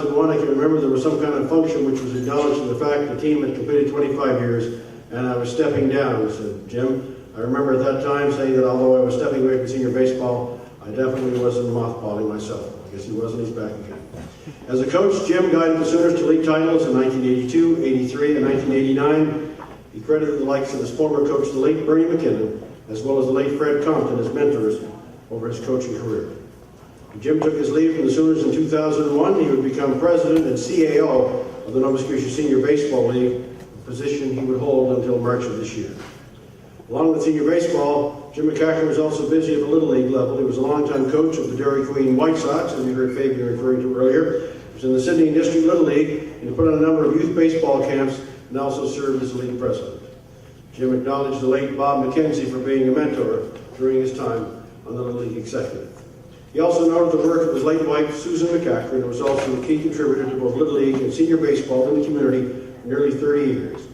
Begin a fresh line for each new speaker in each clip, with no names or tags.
2001, I can remember there was some kind of function which was acknowledging the fact the team had completed 25 years and I was stepping down. I said, Jim, I remember at that time saying that although I was stepping away from senior baseball, I definitely wasn't mothballing myself. I guess he wasn't, he's back again. As a coach, Jim guided the Sooners to league titles in 1982, 83, and 1989. He credited the likes of his former coach, the late Bernie McKinnon, as well as the late Fred Compton as mentors over his coaching career. When Jim took his leave from the Sooners in 2001, he would become president and CAO of the Nova Scotia Senior Baseball League, a position he would hold until March of this year. Along with senior baseball, Jim McCacker was also busy at the Little League level. He was a longtime coach of the Dairy Queen White Sox, as you heard Fabian referring to earlier. He was in the Sydney District Little League, and he put on a number of youth baseball camps and also served as league president. Jim acknowledged the late Bob McKenzie for being a mentor during his time on the Little League executive. He also noted the work of his late wife, Susan McCacker, and was also a key contributor to both Little League and senior baseball in the community for nearly 30 years.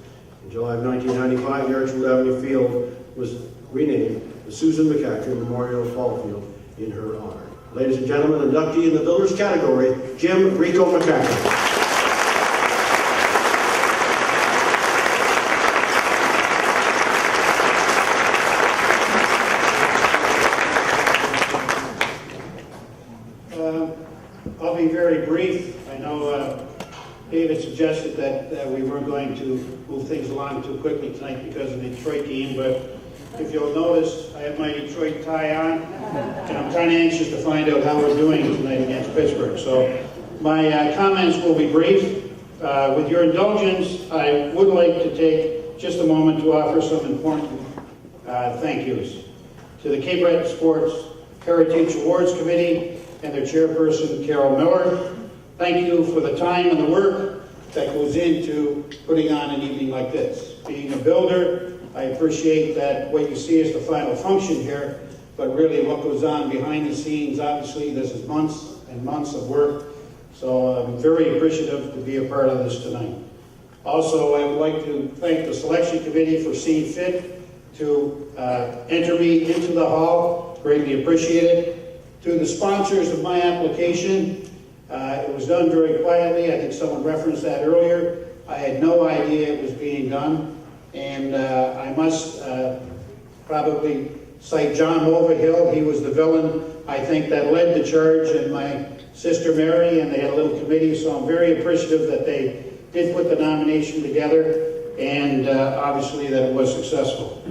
In July of 1995, the Archwood Avenue Field was renamed the Susan McCacker Memorial Ball Field in her honor. Ladies and gentlemen, inductee in the Builders category, Jim Rico McCacker.
I'll be very brief. I know David suggested that we weren't going to move things along too quickly tonight because of the Detroit game, but if you'll notice, I have my Detroit tie on, and I'm kind of anxious to find out how we're doing tonight against Pittsburgh. So my comments will be brief. With your indulgence, I would like to take just a moment to offer some important thank yous to the Cape Breton Sports Heritage Awards Committee and their chairperson, Carol Miller. Thank you for the time and the work that goes into putting on an evening like this. Being a builder, I appreciate that what you see is the final function here, but really what goes on behind the scenes, obviously this is months and months of work, so I'm very appreciative to be a part of this tonight. Also, I would like to thank the selection committee for seeing fit to enter me into the hall, greatly appreciated. To the sponsors of my application, it was done very quietly. I think someone referenced that earlier. I had no idea it was being done. And I must probably cite John Overhill. He was the villain, I think, that led the charge, and my sister Mary, and they had a little committee, so I'm very appreciative that they did put the nomination together, and obviously that it was successful.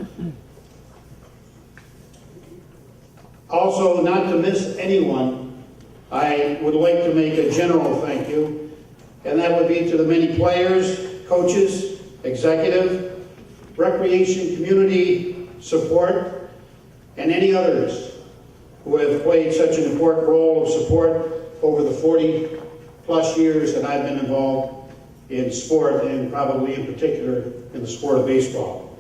Also, not to miss anyone, I would like to make a general thank you, and that would be to the many players, coaches, executive, recreation community support, and any others who have played such an important role of support over the 40-plus years that I've been involved in sport, and probably in particular in the sport of baseball.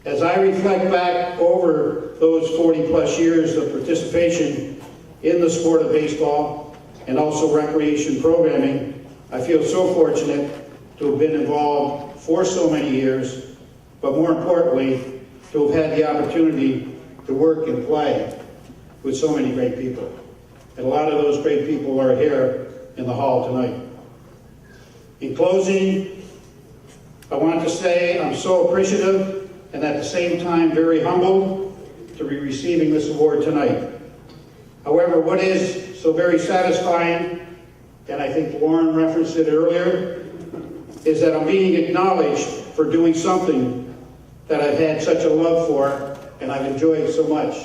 As I reflect back over those 40-plus years of participation in the sport of baseball and also recreation programming, I feel so fortunate to have been involved for so many years, but more importantly, to have had the opportunity to work and play with so many great people. And a lot of those great people are here in the hall tonight. In closing, I want to say I'm so appreciative and at the same time very humbled to be receiving this award tonight. However, what is so very satisfying, and I think Lauren referenced it earlier, is that I'm being acknowledged for doing something that I've had such a love for and I've enjoyed so much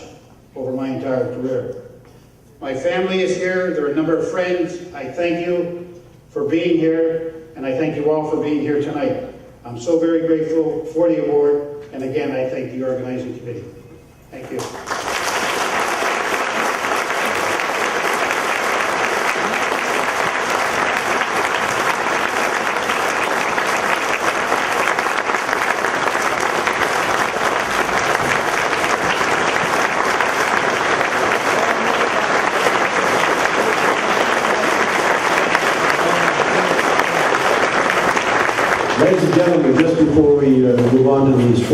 over my entire career. My family is here. There are a number of friends. I thank you for being here, and I thank you all for being here tonight. I'm so very grateful for the award. And again, I thank the organizing committee. Thank you.
Ladies and gentlemen, just before we move on to these